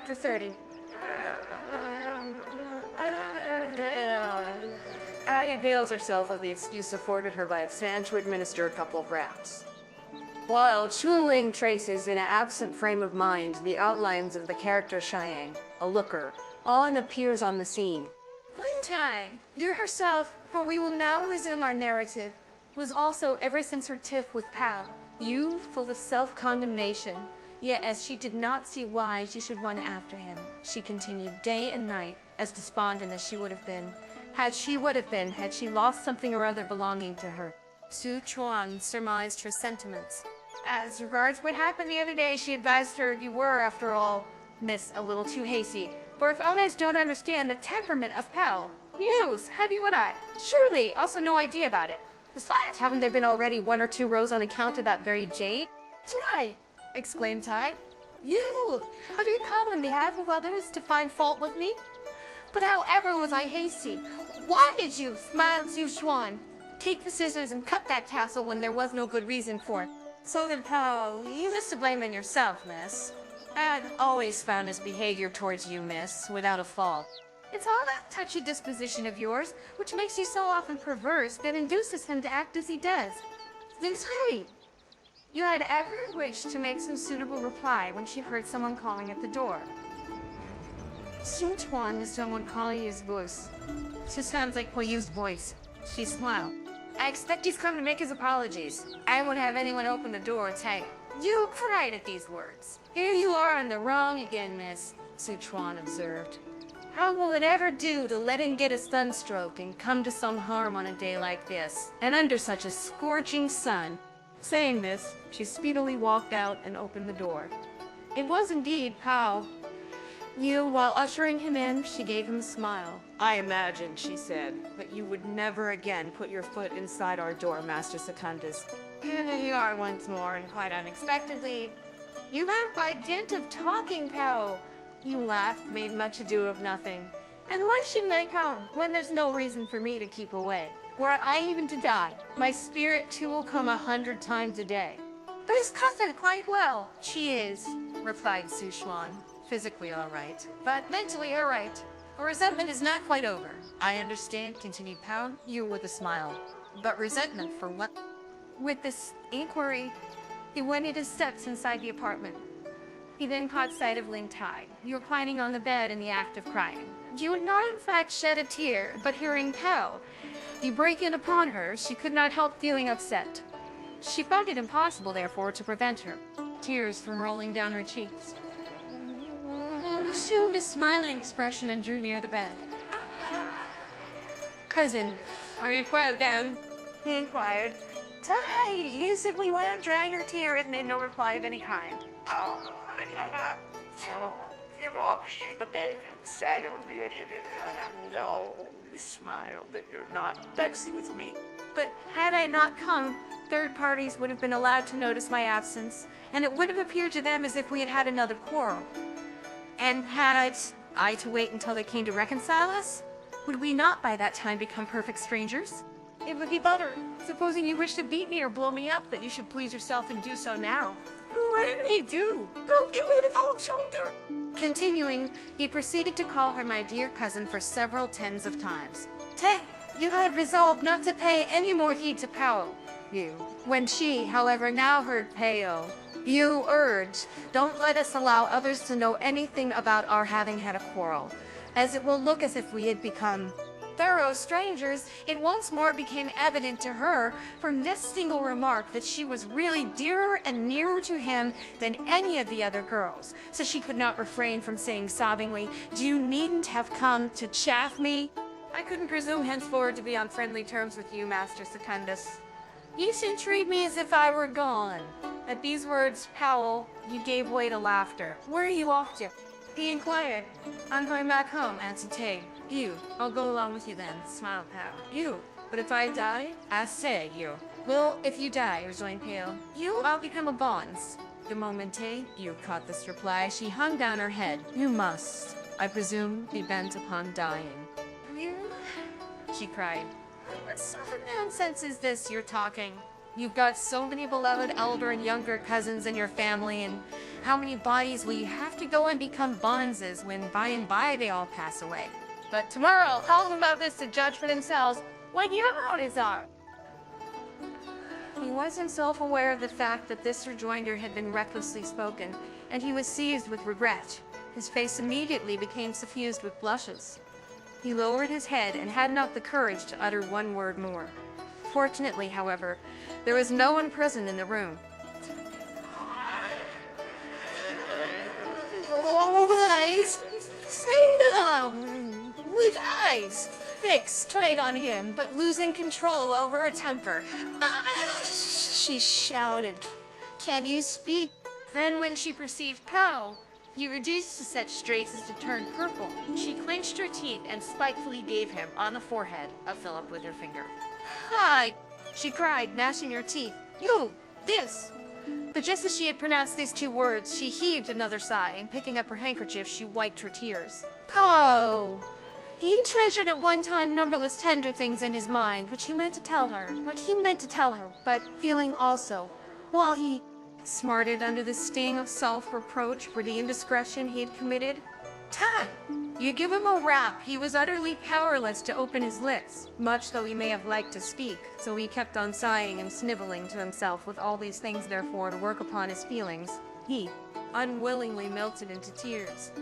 Chapter 30. Abby avails herself of the excuse afforded her by its fan to administer a couple of raps. While Chu-Ling traces in an absent frame of mind the outlines of the character Cheyenne, a looker, On appears on the scene. Lin Tai, you herself, for we will now resume our narrative, was also ever since her tiff with Pao-yü full of self-condemnation. Yet as she did not see why she should run after him, she continued day and night, as despondent as she would have been, had she lost something or other belonging to her. Sichuan surmised her sentiments. As regards what happened the other day, she advised her you were, after all, miss, a little too hasty. For if others don't understand the temperament of Pao, news, have you and I, surely also no idea about it. Besides, haven't there been already 1 or 2 rows on account of that very jade? Tai, exclaimed Tai. You, have you come on behalf of others to find fault with me? But however was I hasty? Why did you, smiled Sichuan, take the scissors and cut that tassel when there was no good reason for it? So then, Pao, you must to blame in yourself, miss. I've always found his behavior towards you, miss, without a fault. It's all that touchy disposition of yours, which makes you so often perverse, that induces him to act as he does. Then say, you had ever wished to make some suitable reply when she heard someone calling at the door. Sichuan is someone calling his voice. She sounds like Pao-yü's voice. She smiled. I expect he's come to make his apologies. I won't have anyone open the door and say, you cried at these words. Here you are on the wrong again, miss, Sichuan observed. How will it ever do to let him get a sunstroke and come to some harm on a day like this, and under such a scorching sun? Saying this, she speedily walked out and opened the door. It was indeed Pao-yü. While ushering him in, she gave him a smile. I imagined, she said, that you would never again put your foot inside our door, Master Secundus. Here you are once more, and quite unexpectedly. You have by dint of talking, Pao. You laughed, made much ado of nothing. And why shouldn't I come, when there's no reason for me to keep away? Were I even to die, my spirit too will come 100 times a day. But his cousin quite well. She is, replied Sichuan. Physically all right, but mentally all right. Her resentment is not quite over. I understand, continued Pao-yü with a smile. But resentment for what? With this inquiry, he wended his steps inside the apartment. He then caught sight of Lin Tai, reclining on the bed in the act of crying. You would not in fact shed a tear, but hearing Pao-yü break in upon her, she could not help feeling upset. She found it impossible, therefore, to prevent her tears from rolling down her cheeks. Assumed a smiling expression and drew near the bed. Cousin, are you quite down? He inquired. Tai, you simply went on drying her tears and made no reply of any kind. No, you smiled that you're not vexed with me. But had I not come, third parties would have been allowed to notice my absence, and it would have appeared to them as if we had had another quarrel. And had I to wait until they came to reconcile us? Would we not by that time become perfect strangers? It would be better, supposing you wish to beat me or blow me up, that you should please yourself and do so now. What did he do? Don't do it on shoulder. Continuing, he proceeded to call her my dear cousin for several tens of times. You had resolved not to pay any more heed to Pao-yü. When she, however, now heard Pao-yü urged, don't let us allow others to know anything about our having had a quarrel, as it will look as if we had become thorough strangers. It once more became evident to her from this single remark that she was really dearer and nearer to him than any of the other girls, so she could not refrain from saying sobbingly, you needn't have come to chaff me. I couldn't presume henceforward to be on friendly terms with you, Master Secundus. You should treat me as if I were gone. At these words, Pao-yü gave way to laughter. Where are you off to? He inquired. I'm going back home, answered Tai. You, I'll go along with you then, smiled Pao. You, but if I die? Asked you. Well, if you die, rejoined Pao-yü, I'll become a bonze. The moment Tai-yü caught this reply, she hung down her head. You must, I presume, be bent upon dying. You? She cried. What sort of nonsense is this you're talking? You've got so many beloved elder and younger cousins in your family, and how many bodies will you have to go and become bonzes when by and by they all pass away? But tomorrow, tell them about this to judge for themselves when your bodies are. He was himself aware of the fact that this rejoinder had been recklessly spoken, and he was seized with regret. His face immediately became suffused with blushes. He lowered his head and had not the courage to utter one word more. Fortunately, however, there was no one present in the room. Eyes, with eyes fixed straight on him, but losing control over her temper. She shouted, "Can you speak?" Then when she perceived Pao, he reduced to such straits as to turn purple. She clenched her teeth and spitefully gave him, on the forehead, a fillip with her finger. "Hi!" she cried, gnashing her teeth. "You! This!" But just as she had pronounced these two words, she heaved another sigh, and picking up her handkerchief, she wiped her tears. "Oh!" He treasured at one time numberless tender things in his mind, which he meant to tell her, but feeling also, while he smarted under the sting of self-reproach for the indiscretion he had committed. You give him a rap, he was utterly powerless to open his lips, much though he may have liked to speak, so he kept on sighing and sniveling to himself with all these things therefore to work upon his feelings. He unwillingly melted into tears.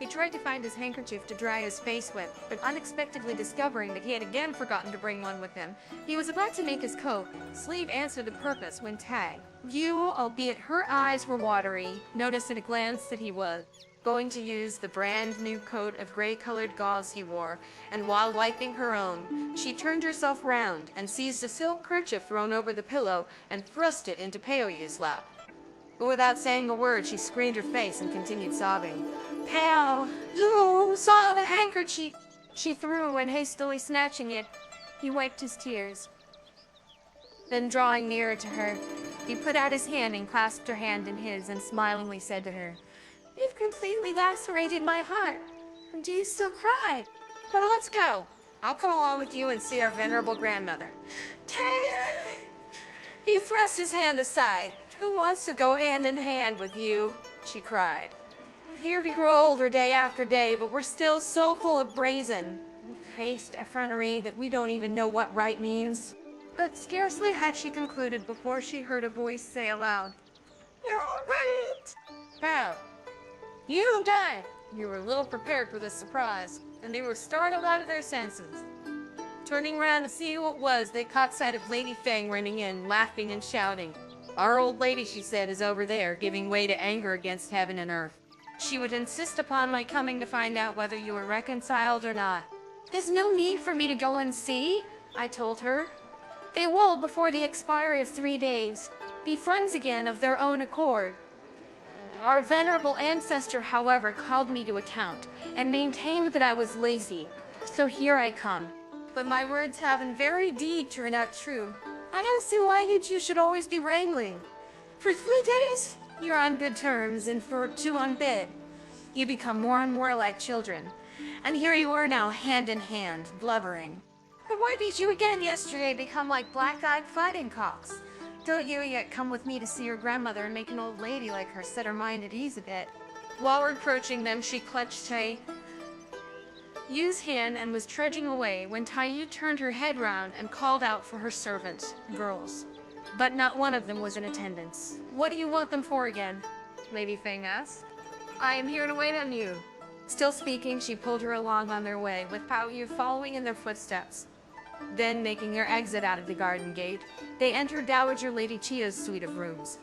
He tried to find his handkerchief to dry his face with, but unexpectedly discovering that he had again forgotten to bring one with him, he was about to make his coat sleeve answer the purpose when Tag, albeit her eyes were watery, noticed at a glance that he was going to use the brand new coat of gray-colored gauze he wore, and while wiping her own, she turned herself round and seized a silk kerchief thrown over the pillow and thrust it into Pao-yu's lap. But without saying a word, she screened her face and continued sobbing. "Pao, you saw the handkerchief!" she threw, and hastily snatching it, he wiped his tears. Then drawing nearer to her, he put out his hand and clasped her hand in his and smilingly said to her, "You've completely lacerated my heart. Do you still cry? But let's go. I'll come along with you and see our venerable grandmother." He thrust his hand aside. "Who wants to go hand in hand with you?" she cried. "Here we grow older day after day, but we're still so full of brazen-faced effrontery that we don't even know what right means." But scarcely had she concluded before she heard a voice say aloud, "You're all right." "Pao, you died." You were little prepared for this surprise, and they were startled out of their senses. Turning round to see who it was, they caught sight of Lady Feng running in, laughing and shouting. "Our old lady," she said, "is over there, giving way to anger against heaven and earth. She would insist upon my coming to find out whether you were reconciled or not." "There's no need for me to go and see," I told her. "They will, before the expiry of 3 days, be friends again of their own accord. Our venerable ancestor, however, called me to account, and maintained that I was lazy, so here I come. But my words have in very deed turned out true. I don't see why you two should always be wrangling. For 3 days, you're on good terms, and for 2 on bed, you become more and more like children. And here you are now, hand in hand, blubbering. But why did you again yesterday become like black-eyed fighting cocks? Don't you yet come with me to see your grandmother and make an old lady like her set her mind at ease a bit?" While approaching them, she clutched Tai-yu's hand and was trudging away when Tai-yu turned her head round and called out for her servant girls. But not one of them was in attendance. "What do you want them for again?" Lady Feng asked. "I am here to wait on you." Still speaking, she pulled her along on their way, with Pao-yu following in their footsteps. Then, making their exit out of the garden gate, they entered Dowager Lady Chia's suite of rooms.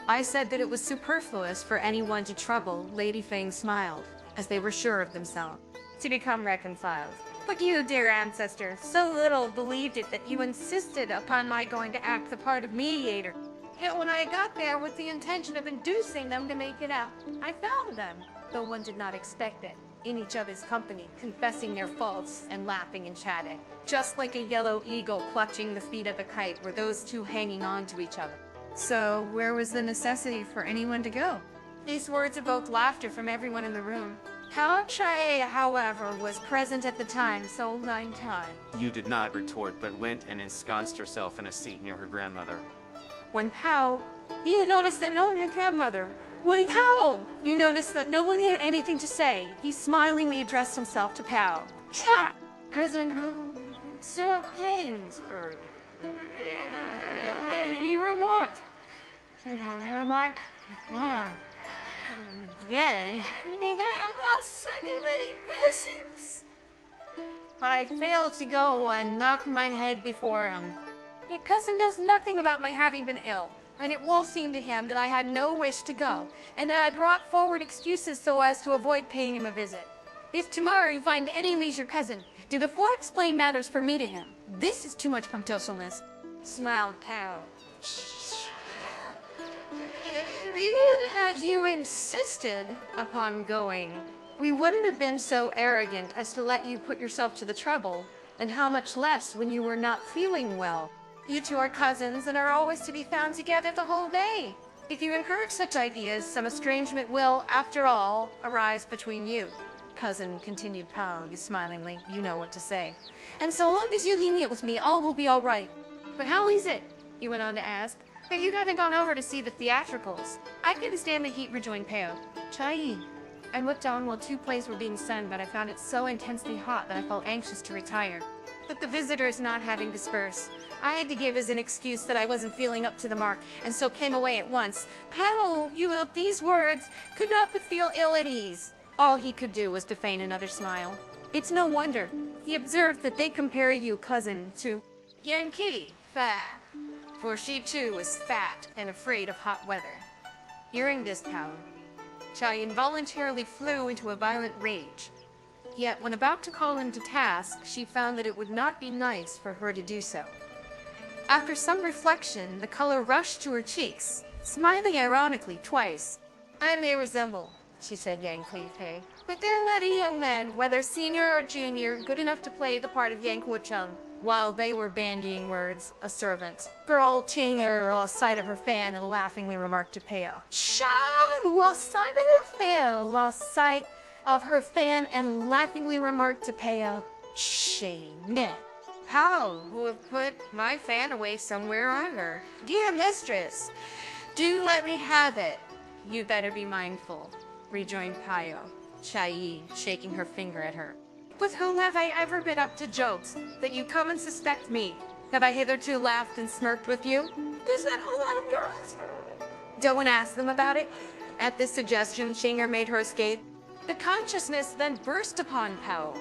I said that it was superfluous for anyone to trouble. Lady Feng smiled, as they were sure of themselves, to become reconciled. But you, dear ancestor, so little believed it that you insisted upon my going to act the part of mediator. Yet when I got there with the intention of inducing them to make it out, I found them, though one did not expect it, in each other's company, confessing their faults and laughing and chatting. Just like a yellow eagle clutching the feet of a kite were those two hanging on to each other. So where was the necessity for anyone to go? These words evoked laughter from everyone in the room. Pao-yü, however, was present at the time, so Lin Tai-yü. You did not retort, but went and ensconced herself in a seat near her grandmother. When Pao, you noticed that no one had grandmother. When Pao, you noticed that no one had anything to say. He smilingly addressed himself to Pao. Cha! Cousin, so pains. You remarked. Yeah, I failed to go and knock my head before him. Your cousin knows nothing about my having been ill, and it will seem to him that I had no wish to go, and that I brought forward excuses so as to avoid paying him a visit. If tomorrow you find any leisure cousin, do before explain matters for me to him. This is too much punctilioususness. Smiled Pao. Had you insisted upon going, we wouldn't have been so arrogant as to let you put yourself to the trouble, and how much less when you were not feeling well. You two are cousins and are always to be found together the whole day. If you encourage such ideas, some estrangement will, after all, arise between you. Cousin, continued Pao smilingly, you know what to say. And so long as you're lenient with me, all will be all right. But how is it, you went on to ask, that you haven't gone over to see the theatricals? I couldn't stand the heat, rejoined Pao. Tai-yü. I looked on while 2 plays were being sung, but I found it so intensely hot that I felt anxious to retire. But the visitors not having dispersed, I had to give as an excuse that I wasn't feeling up to the mark, and so came away at once. Pao, you with these words, could not but feel ill at ease. All he could do was to feign another smile. It's no wonder. He observed that they compare you, cousin, to Yankee, fat. For she too was fat and afraid of hot weather. Hearing this, Pao, Chai involuntarily flew into a violent rage. Yet when about to call him to task, she found that it would not be nice for her to do so. After some reflection, the color rushed to her cheeks, smiling ironically twice. I may resemble, she said Yang Kui-fei, but they're not a young man, whether senior or junior, good enough to play the part of Yang Wu-chung. While they were bandying words, a servant, girl Chinger, lost sight of her fan and laughingly remarked to Pao. Lost sight of her fan, lost sight of her fan and laughingly remarked to Pao. Shame. Pao, who have put my fan away somewhere on her. Dear mistress, do let me have it. You better be mindful, rejoined Pao, Chai, shaking her finger at her. With whom have I ever been up to jokes, that you come and suspect me? Have I hitherto laughed and smirked with you? Is that a lot of girls? Don't ask them about it. At this suggestion, Chinger made her escape. The consciousness then burst upon Pao.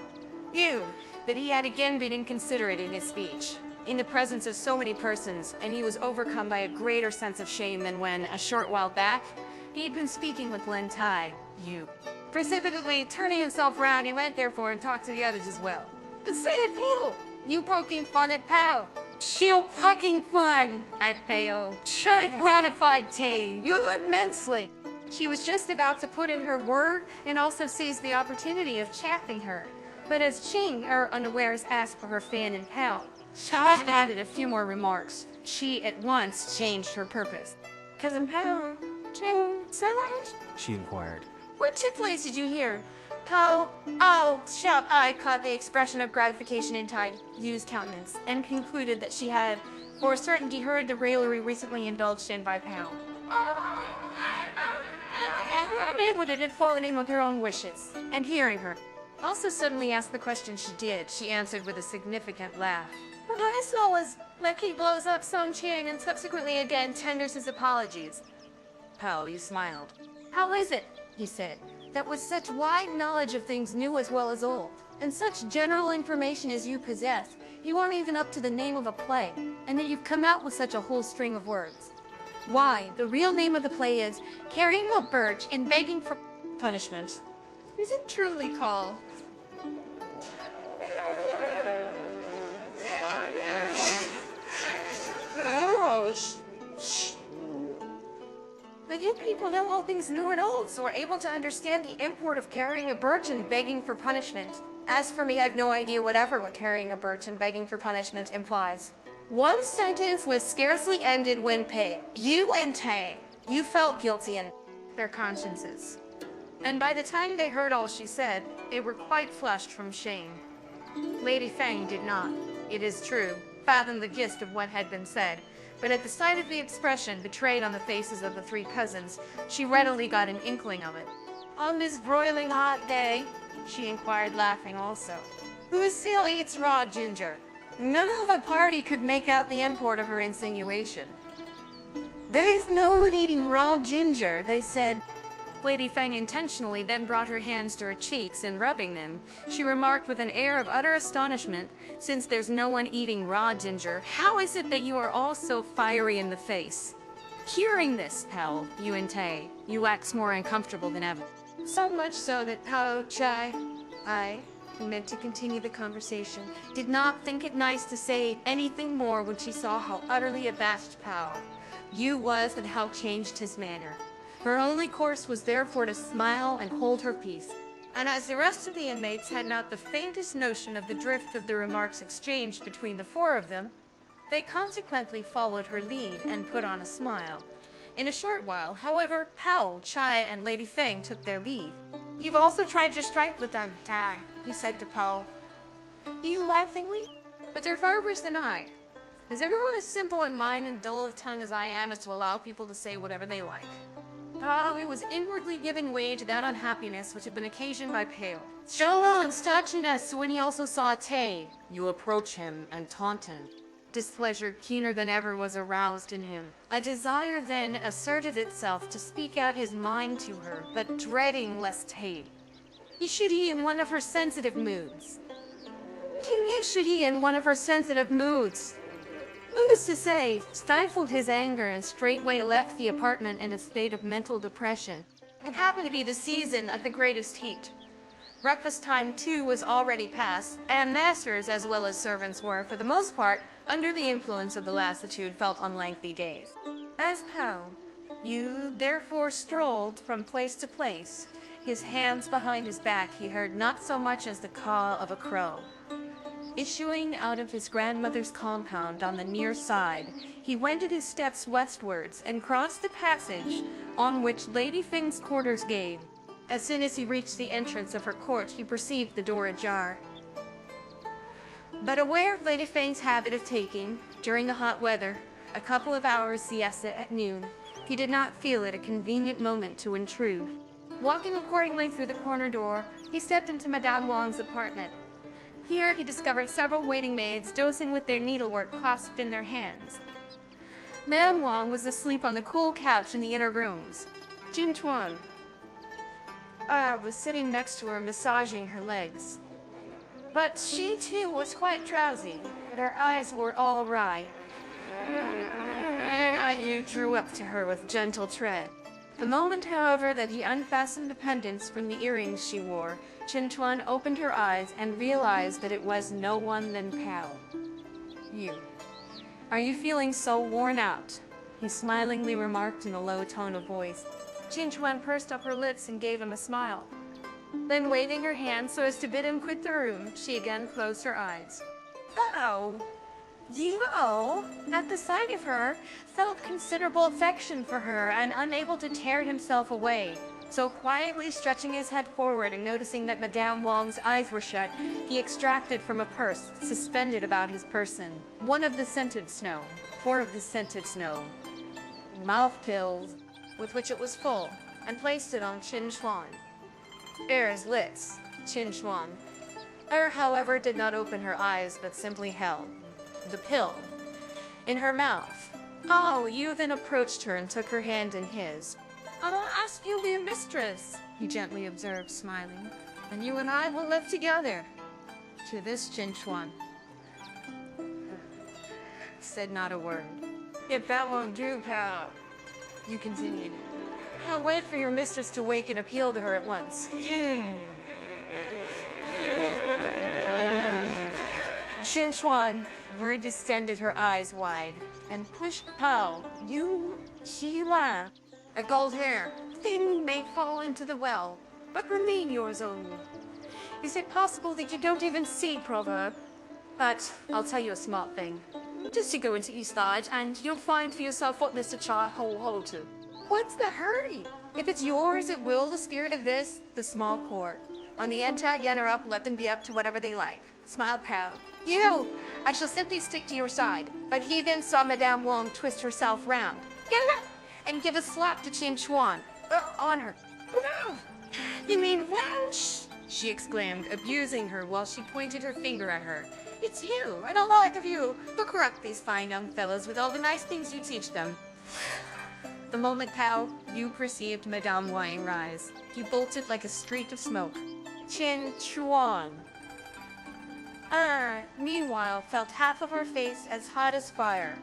You, that he had again been inconsiderate in his speech, in the presence of so many persons, and he was overcome by a greater sense of shame than when, a short while back, he had been speaking with Lin Tai-yü. Precipitately turning himself round, he went therefore and talked to the others as well. Say it, you poking fun at Pao. She'll poking fun at Pao. She gratified Tai-yü immensely. She was just about to put in her word and also seize the opportunity of chaffing her. But as Ching, unawares, asked for her fan and Pao, Sha added a few more remarks. She at once changed her purpose. Cousin Pao, Ching, she inquired. What 2 plays did you hear? Pao, shout! I caught the expression of gratification in Tai-yü's countenance, and concluded that she had, for certainty, heard the raillery recently indulged in by Pao. Would it have fallen in with her own wishes, and hearing her also suddenly asked the question she did, she answered with a significant laugh. What I saw was Lecky blows up Song Ching and subsequently again tenders his apologies. Pao, you smiled. How is it, he said, that with such wide knowledge of things new as well as old, and such general information as you possess, you aren't even up to the name of a play, and that you've come out with such a whole string of words? Why, the real name of the play is Carrying a Birch and Begging for Punishment. Is it truly called? But yet people know all things new and old, so are able to understand the import of carrying a birch and begging for punishment. As for me, I've no idea whatever what carrying a birch and begging for punishment implies. One sentence was scarcely ended when you and Tai, you felt guilty in their consciences. And by the time they heard all she said, they were quite flushed from shame. Lady Feng did not, it is true, fathom the gist of what had been said, but at the sight of the expression betrayed on the faces of the three cousins, she readily got an inkling of it. "On this broiling hot day?" she inquired, laughing also. "Who still eats raw ginger?" None of the party could make out the import of her insinuation. "There's no one eating raw ginger," they said. Lady Feng intentionally then brought her hands to her cheeks and rubbing them, she remarked with an air of utter astonishment, "Since there's no one eating raw ginger, how is it that you are all so fiery in the face?" Hearing this, Pao-yü and Tai-yü waxed more uncomfortable than ever. So much so that Pao-yü, who meant to continue the conversation, did not think it nice to say anything more when she saw how utterly abashed Pao-yü was and how changed his manner. Her only course was therefore to smile and hold her peace. And as the rest of the inmates had not the faintest notion of the drift of the remarks exchanged between the four of them, they consequently followed her lead and put on a smile. In a short while, however, Pao, Chai, and Lady Feng took their leave. "You've also tried to strike with them, Tai," he said to Pao. "You laughingly? But they're far worse than I. Is everyone as simple in mind and dull of tongue as I am as to allow people to say whatever they like?" Pao was inwardly giving way to that unhappiness which had been occasioned by Pao. Showing stodginess when he also saw Tai. You approach him and taunt him. Displeasure keener than ever was aroused in him. A desire then asserted itself to speak out his mind to her, but dreading lest should he in one of her sensitive moods. Who's to say, stifled his anger and straightway left the apartment in a state of mental depression. It happened to be the season of the greatest heat. Breakfast time, too, was already past, and masters as well as servants were, for the most part, under the influence of the lassitude felt on lengthy days. As Pao-yü therefore strolled from place to place, his hands behind his back, he heard not so much as the caw of a crow. Issuing out of his grandmother's compound on the near side, he wended his steps westwards and crossed the passage on which Lady Feng's quarters gave. As soon as he reached the entrance of her court, he perceived the door ajar. But aware of Lady Feng's habit of taking, during the hot weather, a couple of hours siesta at noon, he did not feel it a convenient moment to intrude. Walking accordingly through the corner door, he stepped into Madame Wang's apartment. Here he discovered several waiting maids dozing with their needlework clasped in their hands. Madame Wang was asleep on the cool couch in the inner rooms. Jin Chuan was sitting next to her, massaging her legs. But she too was quite drowsy, and her eyes were all awry. Yu drew up to her with gentle tread. The moment, however, that he unfastened the pendants from the earrings she wore, Chin Chuan opened her eyes and realized that it was no one than Pao. "You. Are you feeling so worn out?" he smilingly remarked in a low tone of voice. Chin Chuan pursed up her lips and gave him a smile. Then, waving her hand so as to bid him quit the room, she again closed her eyes. Pao, at the sight of her, felt considerable affection for her and unable to tear himself away. So quietly stretching his head forward and noticing that Madame Wang's eyes were shut, he extracted from a purse suspended about his person 4 of the scented snow, mouth pills, with which it was full, and placed it on Chin Chuan. Heirs lips, Chin Chuan. However, did not open her eyes, but simply held the pill in her mouth. Pao-yü then approached her and took her hand in his. "I'll ask you to be a mistress," he gently observed, smiling, "and you and I will live together." To this, Chin Chuan said not a word. "If that won't do, Pao," you continued, "I'll wait for your mistress to wake and appeal to her at once." Chin Chuan distended her eyes wide and pushed Pao-yü. A gold hair, thin, may fall into the well, but remain yours only. Is it possible that you don't even see proverb? But I'll tell you a smart thing. Just you go into East Lodge and you'll find for yourself what Mr. Cha hold to. What's the hurry? If it's yours, it will the spirit of this, the small court. On the anti-yen or up, let them be up to whatever they like. smiled Pao. You! I shall simply stick to your side. But he then saw Madame Wong twist herself round. And give a slap to Qin Chuan. On her. You mean wench? She exclaimed, abusing her while she pointed her finger at her. It's you. I don't like of you. Look her up, these fine young fellows, with all the nice things you teach them. The moment Pao-yü perceived Madame Wang rise, he bolted like a streak of smoke. Qin Chuan, meanwhile, felt half of her face as hot as fire,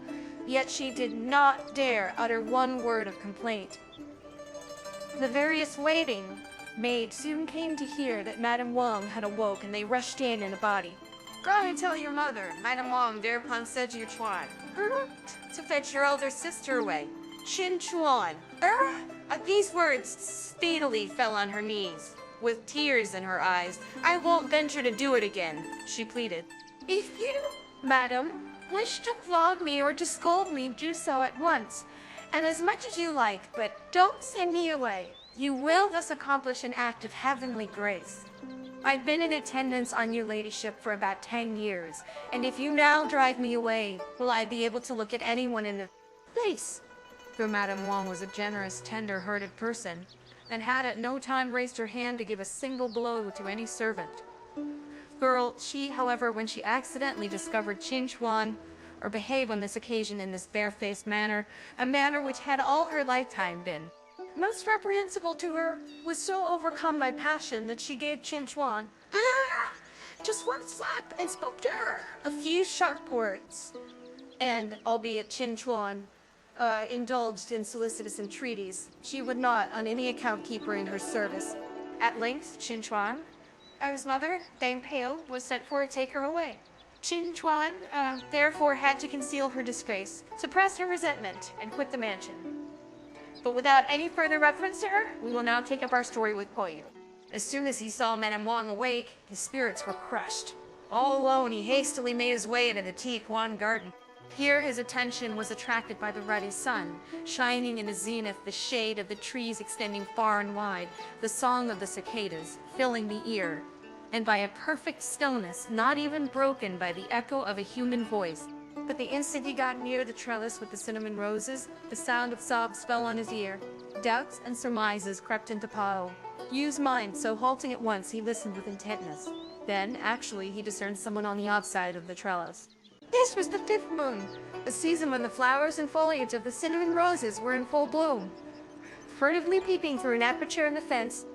yet she did not dare utter one word of complaint. The various waiting maids soon came to hear that Madame Wang had awoke, and they rushed in a body. Go and tell your mother, Madame Wang thereupon said to Chuan, to fetch your elder sister away. Qin Chuan, at these words, speedily fell on her knees. With tears in her eyes. I won't venture to do it again, she pleaded. If you, madam, wish to flog me or to scold me, do so at once, and as much as you like, but don't send me away. You will thus accomplish an act of heavenly grace. I've been in attendance on your ladyship for about 10 years, and if you now drive me away, will I be able to look at anyone in the face? For Madame Wang was a generous, tender-hearted person, and had at no time raised her hand to give a single blow to any servant. She, however, when she accidentally discovered Qin Chuan, or behaved on this occasion in this barefaced manner, a manner which had all her lifetime been most reprehensible to her, was so overcome by passion that she gave Qin Chuan just one slap and spoke to her a few sharp words. And, albeit Qin Chuan indulged in solicitous entreaties, she would not on any account keep her in her service. At length, Qin Chuan, his mother, Dame Pao, was sent for to take her away. Qin Chuan, therefore, had to conceal her disgrace, suppress her resentment, and quit the mansion. But without any further reference to her, we will now take up our story with Pao-yü. As soon as he saw Madame Wang awake, his spirits were crushed. All alone, he hastily made his way into the Ti-Kuan garden. Here his attention was attracted by the ruddy sun, shining in the zenith, the shade of the trees extending far and wide, the song of the cicadas filling the ear, and by a perfect stillness not even broken by the echo of a human voice. But the instant he got near the trellis with the cinnamon roses, the sound of sobs fell on his ear. Doubts and surmises crept into Pao-yü's mind, so halting at once, he listened with intentness. Then, actually, he discerned someone on the outside of the trellis. This was the 5th moon, the season when the flowers and foliage of the cinnamon roses were in full bloom. Furtively peeping through an aperture in the fence,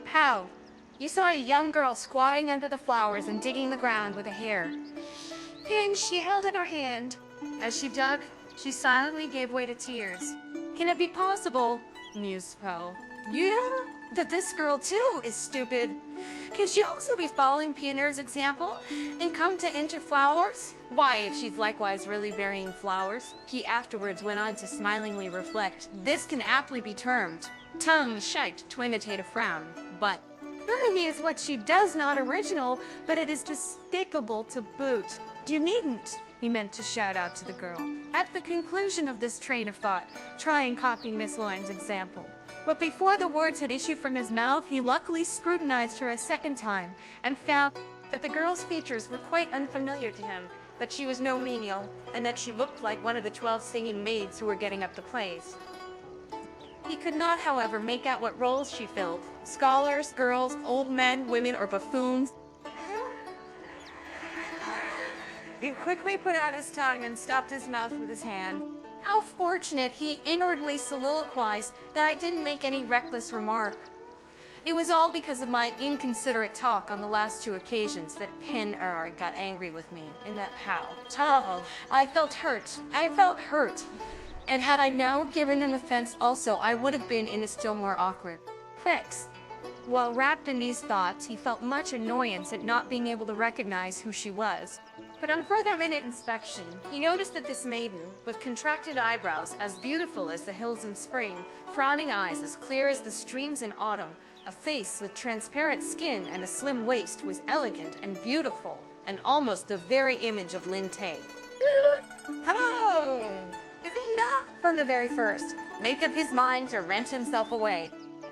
you saw a young girl squatting under the flowers and digging the ground with a hare. And she held in her hand. As she dug, she silently gave way to tears. Can it be possible, mused Pao, that this girl too is stupid? Can she also be following Pioneer's example and come to enter flowers? Why, if she's likewise really burying flowers, he afterwards went on to smilingly reflect, this can aptly be termed tongue-shaped to imitate a frown, but irony is what she does not original, but it is despicable to boot. You needn't, he meant to shout out to the girl. At the conclusion of this train of thought, try and copy Miss Loin's example. But before the words had issued from his mouth, he luckily scrutinized her a second time, and found that the girl's features were quite unfamiliar to him, that she was no menial, and that she looked like one of the 12 singing maids who were getting up the plays. He could not, however, make out what roles she filled. Scholars, girls, old men, women, or buffoons. He quickly put out his tongue and stopped his mouth with his hand. How fortunate, he inwardly soliloquized, that I didn't make any reckless remark. It was all because of my inconsiderate talk on the last 2 occasions that Pin-er got angry with me in that Pao. I felt hurt. And had I now given him offense also, I would have been in a still more awkward fix. While wrapped in these thoughts, he felt much annoyance at not being able to recognize who she was. But on further minute inspection, he noticed that this maiden, with contracted eyebrows as beautiful as the hills in spring, frowning eyes as clear as the streams in autumn, a face with transparent skin and a slim waist, was elegant and beautiful, and almost the very image of Lin Tai-yü. Hello! Did he not, from the very first, make up his mind to wrench himself away?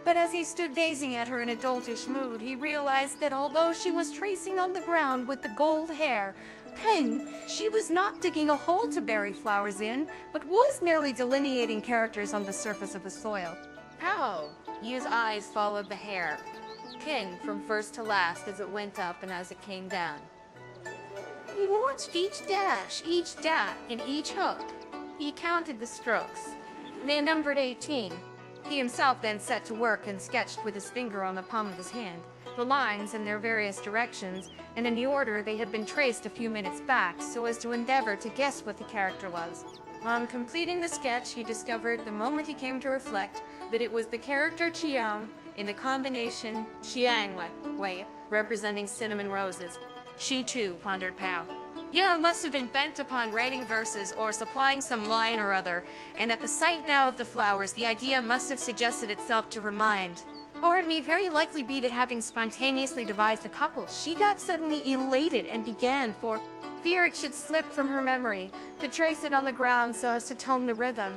But as he stood gazing at her in a doltish mood, he realized that although she was tracing on the ground with the gold hair pen, she was not digging a hole to bury flowers in, but was merely delineating characters on the surface of the soil. Pao-yu's eyes followed the hair pin from first to last as it went up and as it came down. He watched each dash, each dot, and each hook. He counted the strokes. They numbered 18. He himself then set to work and sketched with his finger on the palm of his hand the lines in their various directions and in the order they had been traced a few minutes back, so as to endeavor to guess what the character was. On completing the sketch, he discovered the moment he came to reflect that it was the character Chiang in the combination Chiang way, representing cinnamon roses. She too, pondered Pao. Yang must have been bent upon writing verses or supplying some line or other, and at the sight now of the flowers, the idea must have suggested itself to her mind. Or it may very likely be that having spontaneously devised a couple, she got suddenly elated and began, for fear it should slip from her memory, to trace it on the ground so as to tone the rhythm.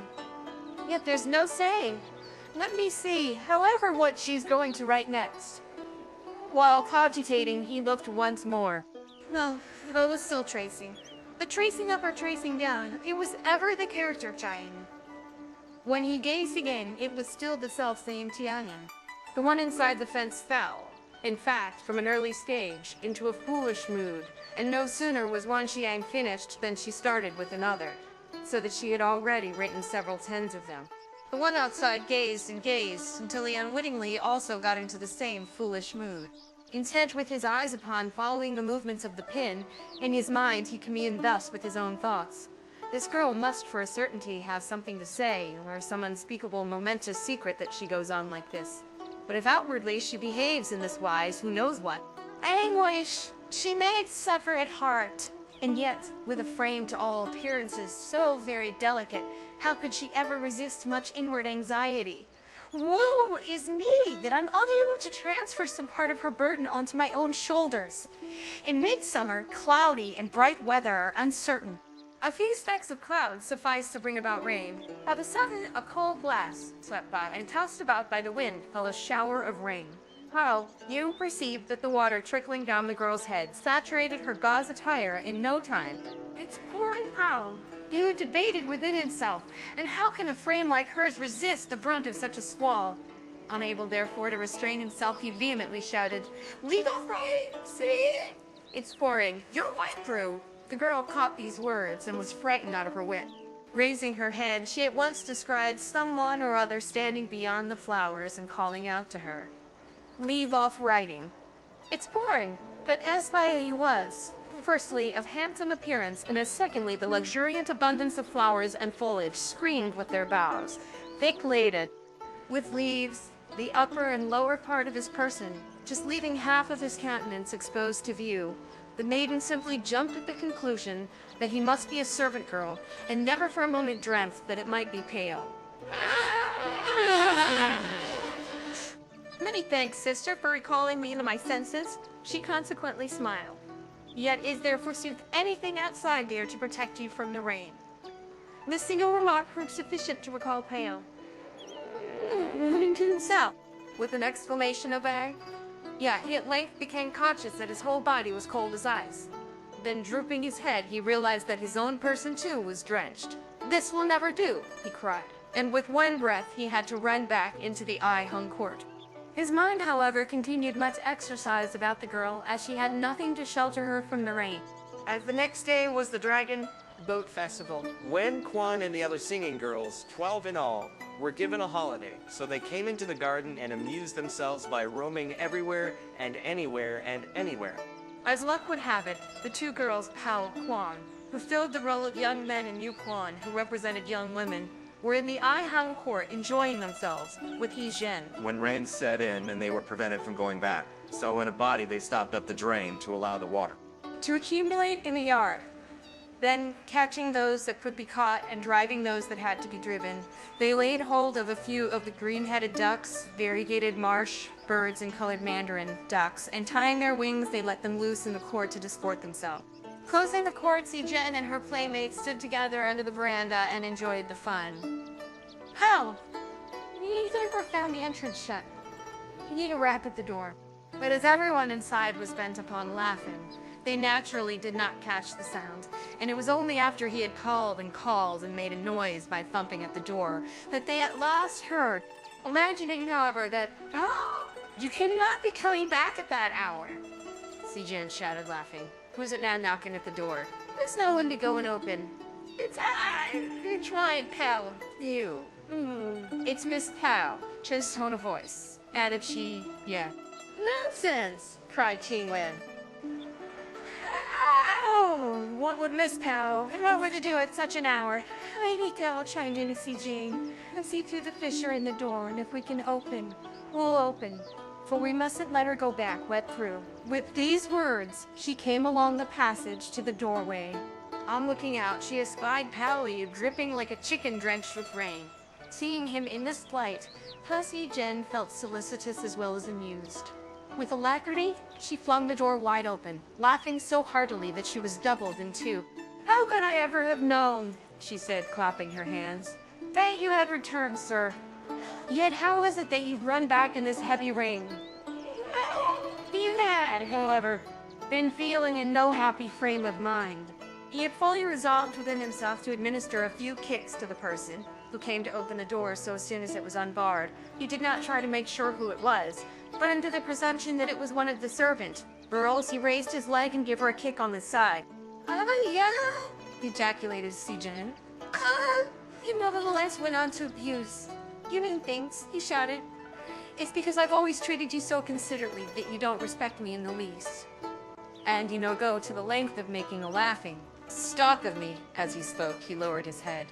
Yet there's no saying. Let me see, however, what she's going to write next. While cogitating, he looked once more. No, it was still tracing. But tracing up or tracing down, it was ever the character Chiang. When he gazed again, it was still the self-same Tianyan. The one inside the fence fell, in fact, from an early stage, into a foolish mood, and no sooner was one Chiang finished than she started with another, so that she had already written several tens of them. The one outside gazed and gazed, until he unwittingly also got into the same foolish mood. Intent with his eyes upon following the movements of the pin, in his mind he communed thus with his own thoughts. This girl must for a certainty have something to say, or some unspeakable momentous secret that she goes on like this. But if outwardly she behaves in this wise, who knows what? Anguish she may suffer at heart, and yet, with a frame to all appearances so very delicate, how could she ever resist much inward anxiety? Woe is me that I'm unable to transfer some part of her burden onto my own shoulders. In midsummer, cloudy and bright weather are uncertain. A few specks of clouds suffice to bring about rain. Of a sudden, a cold blast swept by, and tossed about by the wind fell a shower of rain. Pao-yu perceived that the water trickling down the girl's head saturated her gauze attire in no time. It's pouring Pao. Yu debated within himself, and how can a frame like hers resist the brunt of such a squall? Unable, therefore, to restrain himself, he vehemently shouted, "Leave off right! See it! It's pouring. You're wet through." The girl caught these words and was frightened out of her wit. Raising her head, she at once descried someone or other standing beyond the flowers and calling out to her. Leave off writing. It's pouring, but as Pao-yu was, firstly, of handsome appearance, and as secondly, the luxuriant abundance of flowers and foliage screened with their boughs, thick-laden, with leaves, the upper and lower part of his person, just leaving half of his countenance exposed to view, the maiden simply jumped at the conclusion that he must be a servant girl, and never for a moment dreamt that it might be Pao. Many thanks, sister, for recalling me to my senses. She consequently smiled. Yet is there forsooth anything outside there to protect you from the rain? This single remark proved sufficient to recall Pao to himself, with an exclamation of anger. Yet he at length became conscious that his whole body was cold as ice. Then, drooping his head, he realized that his own person too was drenched. This will never do, he cried, and with one breath he had to run back into the eye-hung court. His mind, however, continued much exercised about the girl, as she had nothing to shelter her from the rain. As the next day was the Dragon Boat Festival. When Kwan and the other singing girls, 12 in all, were given a holiday, so they came into the garden and amused themselves by roaming everywhere and anywhere and anywhere. As luck would have it, the two girls, Pao and Kwan, who filled the role of young men, and Yu Kwan, who represented young women, were in the Ai-hang court enjoying themselves with He Zhen. When rain set in and they were prevented from going back, so in a body they stopped up the drain to allow the water to accumulate in the yard. Then, catching those that could be caught and driving those that had to be driven, they laid hold of a few of the green-headed ducks, variegated marsh birds, and colored mandarin ducks, and tying their wings, they let them loose in the court to disport themselves. Closing the court, He Zhen and her playmates stood together under the veranda and enjoyed the fun. How? Neither found the entrance shut. You need a rap at the door. But as everyone inside was bent upon laughing, they naturally did not catch the sound, and it was only after he had called and made a noise by thumping at the door that they at last heard, imagining, however, that, "Oh, you cannot be coming back at that hour," Si-jin shouted, laughing. "Who's it now knocking at the door?" "There's no one to go and open." "It's I. You're trying, pal. You. It's Miss Pao," Chen's tone of voice. Added she, "Yeah." "Nonsense!" cried King Wen. "Oh, what would Miss Pao know what to do at such an hour?" Lady Gal chimed in to see Jane and see through the fissure in the door, and if we can open, we'll open, for we mustn't let her go back wet through. With these words, she came along the passage to the doorway. On looking out, she espied Pao-yü dripping like a chicken drenched with rain. Seeing him in this plight, Si-jin felt solicitous as well as amused. With alacrity, she flung the door wide open, laughing so heartily that she was doubled in two. "How could I ever have known?" she said, clapping her hands. "That you had returned, sir. Yet how is it that you've run back in this heavy rain?" He had, however, been feeling in no happy frame of mind. He had fully resolved within himself to administer a few kicks to the person who came to open the door so soon as it was unbarred. He did not try to make sure who it was, but under the presumption that it was one of the servant, or else he raised his leg and gave her a kick on the side. Yeah," ejaculated Si-jin. He nevertheless went on to abuse. "You mean things," he shouted. "It's because I've always treated you so considerately that you don't respect me in the least. And you go to the length of making a laughing stock of me." As he spoke, he lowered his head.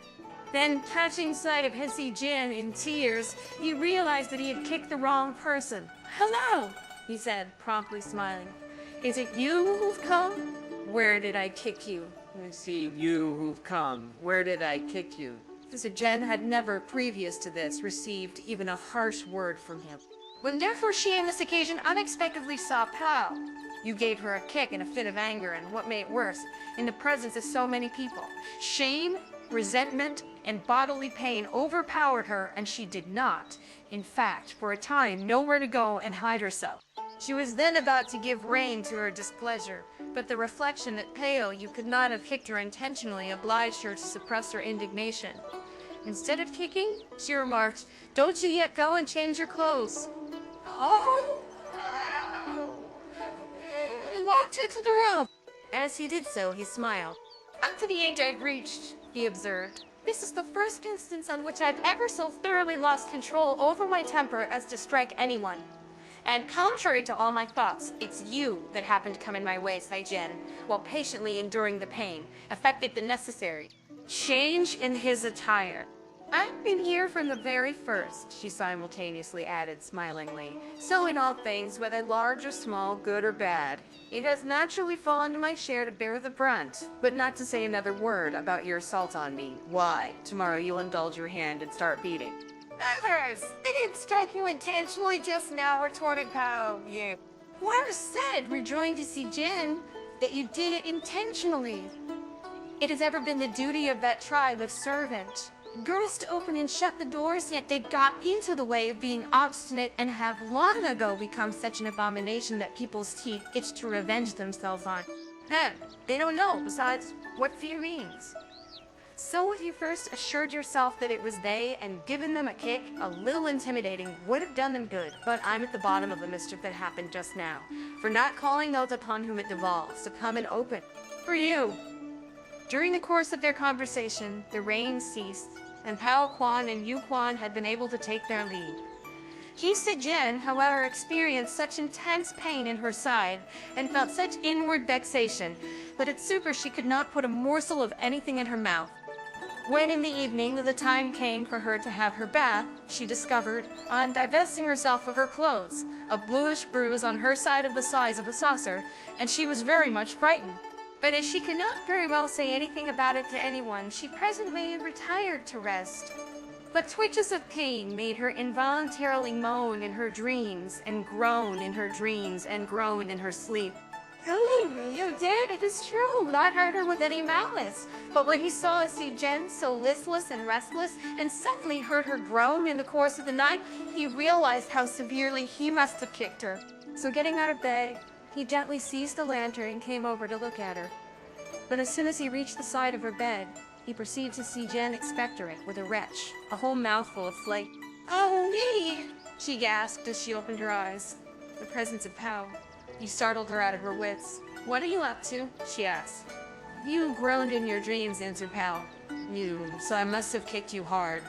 Then, catching sight of Si-jin in tears, he realized that he had kicked the wrong person. "Hello," he said, promptly smiling. "Is it you who've come? Where did I kick you?" "I see you who've come. Where did I kick you?" Si-jin had never, previous to this, received even a harsh word from him. When therefore she on this occasion unexpectedly saw Pao, you gave her a kick in a fit of anger, and what made it worse, in the presence of so many people. Shame, resentment, and bodily pain overpowered her, and she did not, in fact, for a time, nowhere to go and hide herself. She was then about to give rein to her displeasure, but the reflection that Pao-yü could not have kicked her intentionally obliged her to suppress her indignation. Instead of kicking, she remarked, "Don't you yet go and change your clothes?" "Oh!" He walked into the room. As he did so, he smiled. "Up to the age I've reached," he observed, "this is the first instance on which I've ever so thoroughly lost control over my temper as to strike anyone. And contrary to all my thoughts, it's you that happened to come in my way, Si-jin, while patiently enduring the pain, effected the necessary change in his attire." "I've been here from the very first," she simultaneously added smilingly. "So in all things, whether large or small, good or bad, it has naturally fallen to my share to bear the brunt. But not to say another word about your assault on me. Why, tomorrow you'll indulge your hand and start beating." "Others, they didn't strike you intentionally just now," retorted Pao-yü. "Whoever said," rejoined Si-jin, "that you did it intentionally? It has ever been the duty of that tribe of servant girls to open and shut the doors, yet they've got into the way of being obstinate and have long ago become such an abomination that people's teeth itch to revenge themselves on. They don't know, besides, what fear means. So if you first assured yourself that it was they and given them a kick, a little intimidating would have done them good. But I'm at the bottom of the mischief that happened just now, for not calling those upon whom it devolves to come and open. For you." During the course of their conversation, the rain ceased, and Pao-kwan and Yu-kwan had been able to take their lead. Si-jin, however, experienced such intense pain in her side and felt such inward vexation that at supper she could not put a morsel of anything in her mouth. When in the evening the time came for her to have her bath, she discovered, on divesting herself of her clothes, a bluish bruise on her side of the size of a saucer, and she was very much frightened. But as she could not very well say anything about it to anyone, she presently retired to rest. But twitches of pain made her involuntarily moan in her dreams, and groan in her dreams, and groan in her sleep. Oh, you did, it is true. Not hurt her with any malice. But when he saw Si Jen so listless and restless, and suddenly heard her groan in the course of the night, he realized how severely he must have kicked her. So getting out of bed, he gently seized the lantern and came over to look at her. But as soon as he reached the side of her bed, he perceived to see Jen expectorant with a retch, a whole mouthful of flake. "Oh, me!" she gasped as she opened her eyes. The presence of Pao. He startled her out of her wits. "What are you up to?" she asked. "You groaned in your dreams," answered Pao. So I must have kicked you hard.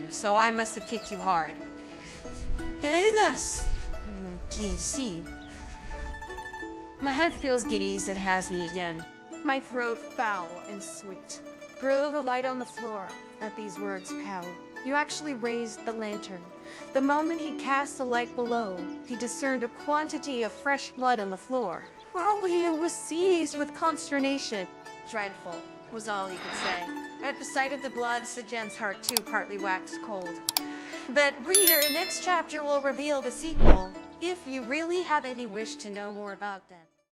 So I must have kicked you hard." "Yes." See. "My head feels giddy," said Hasni again. "My throat foul and sweet." Threw the light on the floor. At these words, Pao, you actually raised the lantern. The moment he cast the light below, he discerned a quantity of fresh blood on the floor. He was seized with consternation. Dreadful, was all he could say. At the sight of the blood, Si Jen's heart too partly waxed cold. But reader, next chapter will reveal the sequel, if you really have any wish to know more about them.